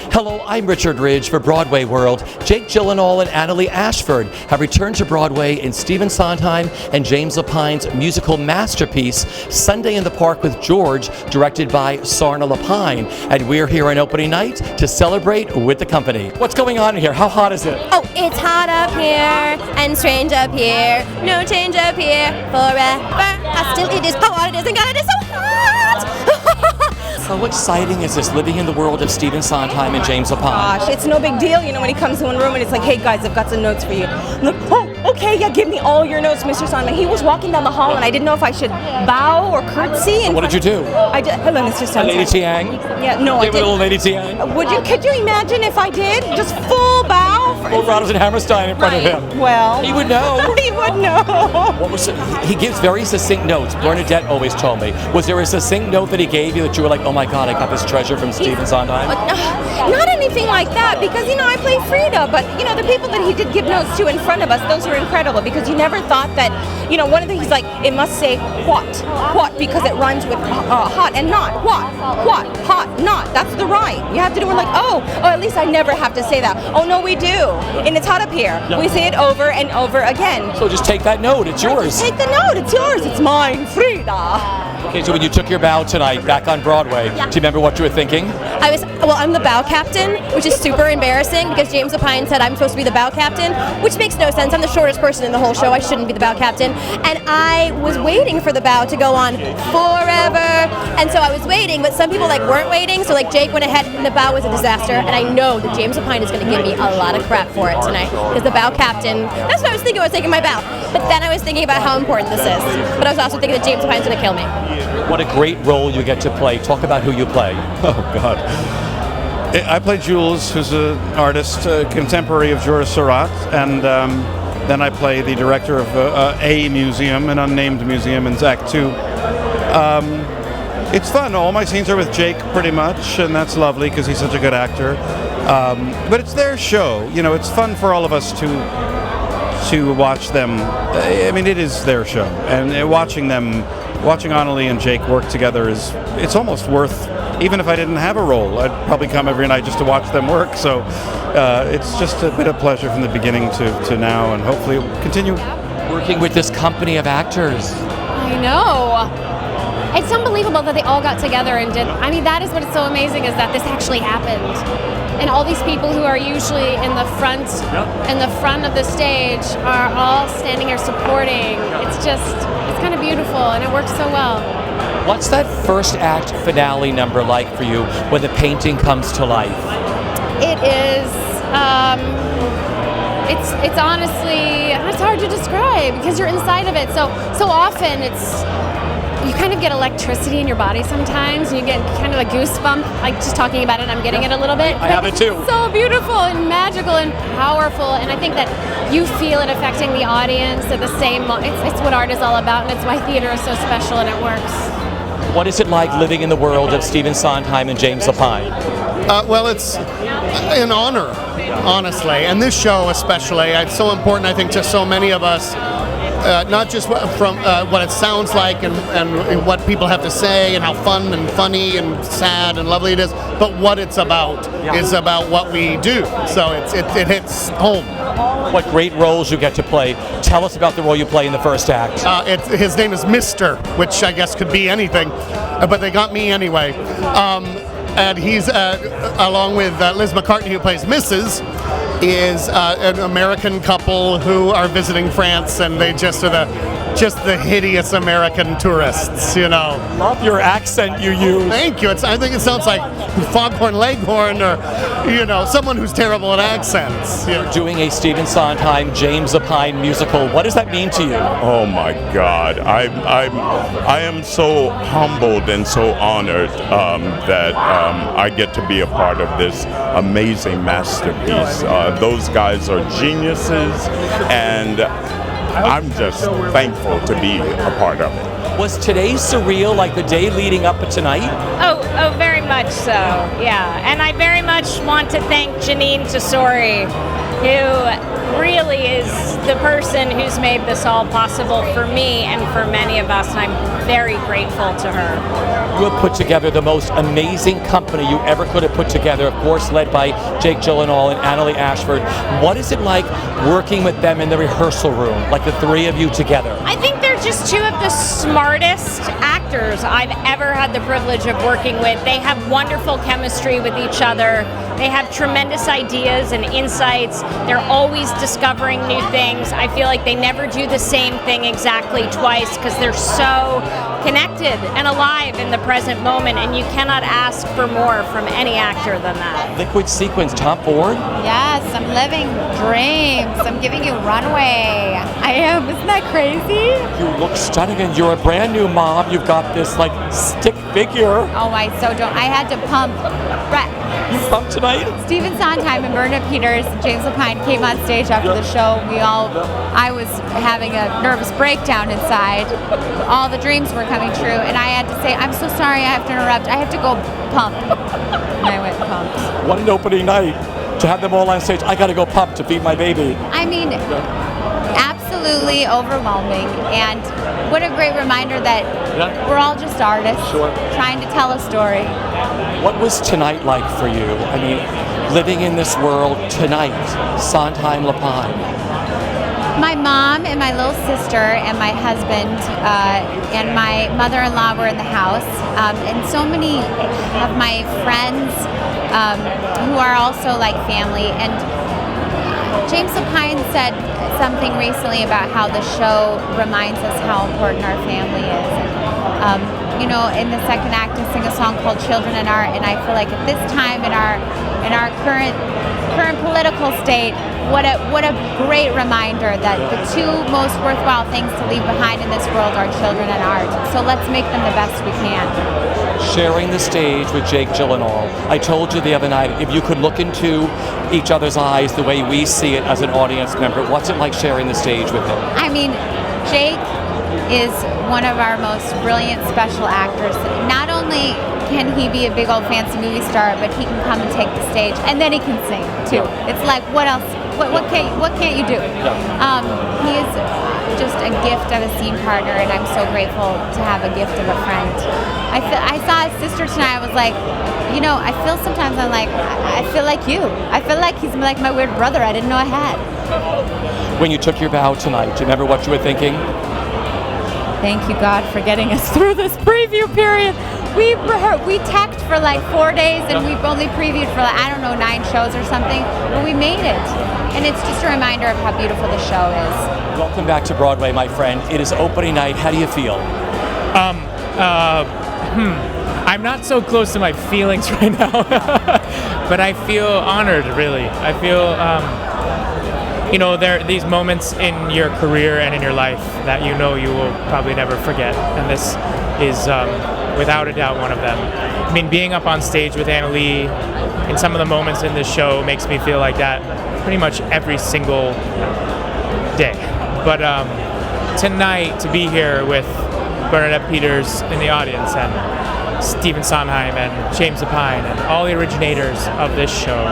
Hello, I'm Richard Ridge for BroadwayWorld. Jake Gyllenhaal and Annaleigh Ashford have returned to Broadway in Stephen Sondheim and James Lapine's musical masterpiece, Sunday in the Park with George, directed by Sarna Lapine. And we're here on opening night to celebrate with the company. What's going on here? How hot is it? Oh, it's hot up here and strange up here. No change up here forever. It is how hot it is, and God, it is so hot! How exciting is this, living in the world of Stephen Sondheim and James Lapine? Gosh, it's no big deal, when he comes to one room and it's like, hey guys, I've got some notes for you. I'm like, oh, okay, yeah, give me all your notes, Mr. Sondheim. He was walking down the hall and I didn't know if I should bow or curtsy. What did you do? I did. Hello, Mr. Sondheim. Lady Tiang? Yeah, no, I didn't. didn't. Little Lady Tiang? Could you imagine if I did? Just full bow? Well, Rodgers and Hammerstein in front of him. Well, he would know. He would know. He gives very succinct notes. Bernadette always told me. Was there a succinct note that he gave you that you were like, oh my God, I got this treasure from Stephen Sondheim? Not anything like that, because I play Frida, but the people that he did give notes to in front of us, those were incredible, because you never thought that, one of the things he's like, it must say what, because it rhymes with hot and not, what, hot, not, that's the rhyme. You have to do it like, oh, at least I never have to say that. Oh no, we do, and it's hot up here. Yeah. We say it over and over again. So just take that note, it's yours. Take the note, it's yours, it's mine, Frida. Okay, so when you took your bow tonight back on Broadway, do you remember what you were thinking? I'm the bow captain, which is super embarrassing because James Lapine said I'm supposed to be the bow captain, which makes no sense. I'm the shortest person in the whole show. I shouldn't be the bow captain. And I was waiting for the bow to go on forever. And so I was waiting, but some people weren't waiting. So Jake went ahead and the bow was a disaster. And I know that James Lapine is going to give me a lot of crap for it tonight because the bow captain, that's what I was thinking when I was taking my bow. But then I was thinking about how important this is. But I was also thinking that James Lapine's going to kill me. What a great role you get to play. Talk about who you play. Oh, God. I play Jules, who's an artist, contemporary of Georges Seurat, and then I play the director of a museum, an unnamed museum in Act 2. It's fun. All my scenes are with Jake, pretty much, and that's lovely because he's such a good actor. But it's their show. It's fun for all of us to watch them. It is their show, and watching Annaleigh and Jake work together it's almost worth, even if I didn't have a role, I'd probably come every night just to watch them work. So it's just a bit of pleasure from the beginning to now, and hopefully it will continue. Working with this company of actors. I know. It's unbelievable that they all got together and did. That is what is so amazing, is that this actually happened. And all these people who are usually in the front of the stage are all standing here supporting. It's kind of beautiful, and it works so well. What's that first act finale number like for you when the painting comes to life? It is, it's honestly, it's hard to describe because you're inside of it. So often you kind of get electricity in your body sometimes, and you get kind of a goosebump, just talking about it, I'm getting it a little bit. I have it too. It's so beautiful and magical and powerful, and I think that you feel it affecting the audience at the same moment. It's what art is all about, and it's why theater is so special and it works. What is it like living in the world of Stephen Sondheim and James Lapine? Well, it's an honor, honestly, and this show especially. It's so important, I think, to so many of us. Not just from what it sounds like and what people have to say and how fun and funny and sad and lovely it is, but what it's about is about what we do. So it hits home. What great roles you get to play. Tell us about the role you play in the first act. His name is Mr., which I guess could be anything, but they got me anyway. And he's, along with Liz McCartney, who plays Mrs., is an American couple who are visiting France, and they just are the hideous American tourists, Love your accent you use. Thank you. I think it sounds like Foghorn Leghorn or, someone who's terrible at accents. You're doing a Stephen Sondheim, James Lapine musical. What does that mean to you? Oh my God. I am so humbled and so honored that I get to be a part of this amazing masterpiece. Those guys are geniuses, and I'm just thankful to be a part of it. Was today surreal, like the day leading up to tonight? Oh, very much so, yeah. And I very much want to thank Janine Tesori, who really is the person who's made this all possible for me and for many of us, and I'm very grateful to her. You have put together the most amazing company you ever could have put together, of course led by Jake Gyllenhaal and Annaleigh Ashford. What is it like working with them in the rehearsal room, like the three of you together? I think they're just two of the smartest actors I've ever had the privilege of working with. They have wonderful chemistry with each other. They have tremendous ideas and insights. They're always discovering new things. I feel like they never do the same thing exactly twice because they're so connected and alive in the present moment, and you cannot ask for more from any actor than that. Liquid Sequence, Tom Ford? Yes, I'm living dreams. I'm giving you runway. I am. Isn't that crazy? You look stunning, and you're a brand new mom. You've got this like stick figure. Oh, I so don't. I had to pump. You pumped tonight? Stephen Sondheim and Bernadette Peters and James Lapine came on stage after the show. I was having a nervous breakdown inside. All the dreams were coming true, and I had to say, I'm so sorry, I have to interrupt. I have to go pump. And I went pumped. What an opening night. To have them all on stage, I gotta go pump to feed my baby. I mean, absolutely overwhelming, and what a great reminder that we're all just artists trying to tell a story. What was tonight like for you? I mean, living in this world tonight, Sondheim, Lapine. My mom and my little sister and my husband and my mother-in-law were in the house, and so many of my friends who are also like family. And James Lapine said something recently about how the show reminds us how important our family is. And, you know, in the second act, I sing a song called "Children and Art," and I feel like at this time in our current political state, what a great reminder that the two most worthwhile things to leave behind in this world are children and art. So let's make them the best we can. Sharing the stage with Jake Gyllenhaal. I told you the other night, if you could look into each other's eyes the way we see it as an audience member, what's it like sharing the stage with him? I mean, Jake is one of our most brilliant special actors. Not only can he be a big old fancy movie star, but he can come and take the stage, and then he can sing too. It's like, what else? What can't you do? He is just a gift of a scene partner, and I'm so grateful to have a gift of a friend. I saw his sister tonight. I was like, you know, I feel sometimes I'm like, I feel like you. I feel like he's like my weird brother I didn't know I had. When you took your bow tonight, do you remember what you were thinking? Thank you, God, for getting us through this preview period. We teched for like 4 days, and we've only previewed for like, I don't know, 9 shows or something, but we made it. And it's just a reminder of how beautiful the show is. Welcome back to Broadway, my friend. It is opening night. How do you feel? I'm not so close to my feelings right now, but I feel honored, really. I feel, you know, there are these moments in your career and in your life that you know you will probably never forget, and this is without a doubt one of them. I mean, being up on stage with Annaleigh in some of the moments in this show makes me feel like that pretty much every single day. But tonight, to be here with Bernadette Peters in the audience, and Stephen Sondheim and James Lapine and all the originators of this show,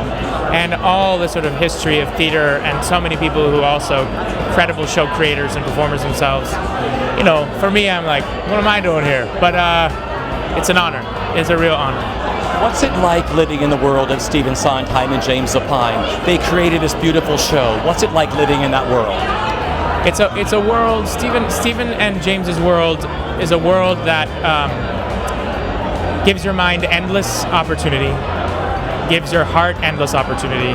and all the sort of history of theater, and so many people who also incredible show creators and performers themselves. You know, for me, I'm like, what am I doing here? But it's an honor. It's a real honor. What's it like living in the world of Stephen Sondheim and James Lapine? They created this beautiful show. What's it like living in that world? It's a world. Stephen and James's world is a world that gives your mind endless opportunity, gives your heart endless opportunity,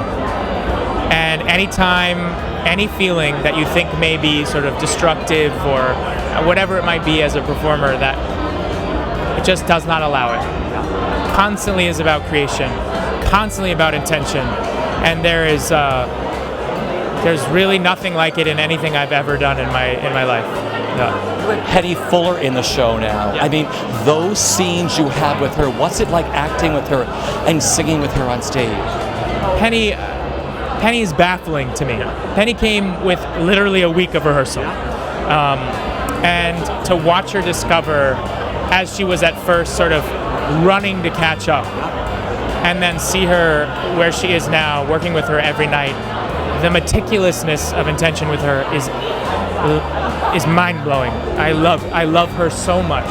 and anytime, any feeling that you think may be sort of destructive or whatever it might be as a performer, that it just does not allow it. Constantly is about creation, constantly about intention, and there's really nothing like it in anything I've ever done in my life. Yeah. Penny Fuller in the show now. I mean, those scenes you have with her, what's it like acting with her and singing with her on stage? Penny is baffling to me. Penny came with literally a week of rehearsal. And to watch her discover, as she was at first sort of running to catch up, and then see her where she is now, working with her every night, the meticulousness of intention with her is mind-blowing. I love her so much.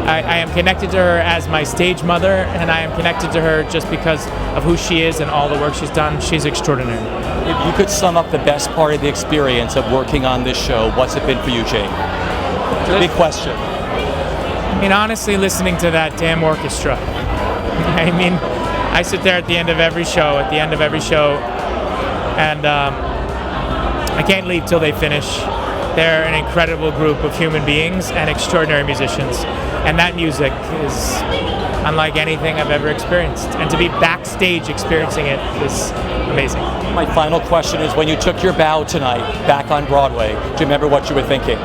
I am connected to her as my stage mother, and I am connected to her just because of who she is and all the work she's done. She's extraordinary. If you could sum up the best part of the experience of working on this show, what's it been for you, Jake? It's a big question. I mean, honestly, listening to that damn orchestra. I mean, I sit there at the end of every show, and I can't leave till they finish. They're an incredible group of human beings and extraordinary musicians. And that music is unlike anything I've ever experienced. And to be backstage experiencing it is amazing. My final question is, when you took your bow tonight back on Broadway, do you remember what you were thinking?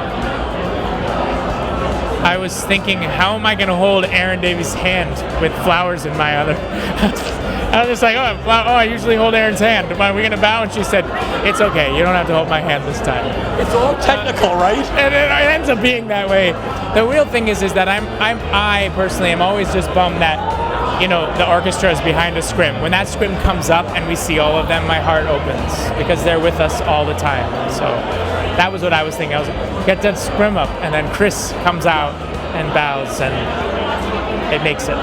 I was thinking, how am I going to hold Aaron Davies' hand with flowers in my other? I was just like, I usually hold Aaron's hand. Are we going to bow? And she said, it's okay. You don't have to hold my hand this time. It's all technical, right? And it ends up being that way. The real thing is that I personally am always just bummed that, the orchestra is behind a scrim. When that scrim comes up and we see all of them, my heart opens because they're with us all the time. So that was what I was thinking. I was get that scrim up, and then Chris comes out and bows, and it makes it.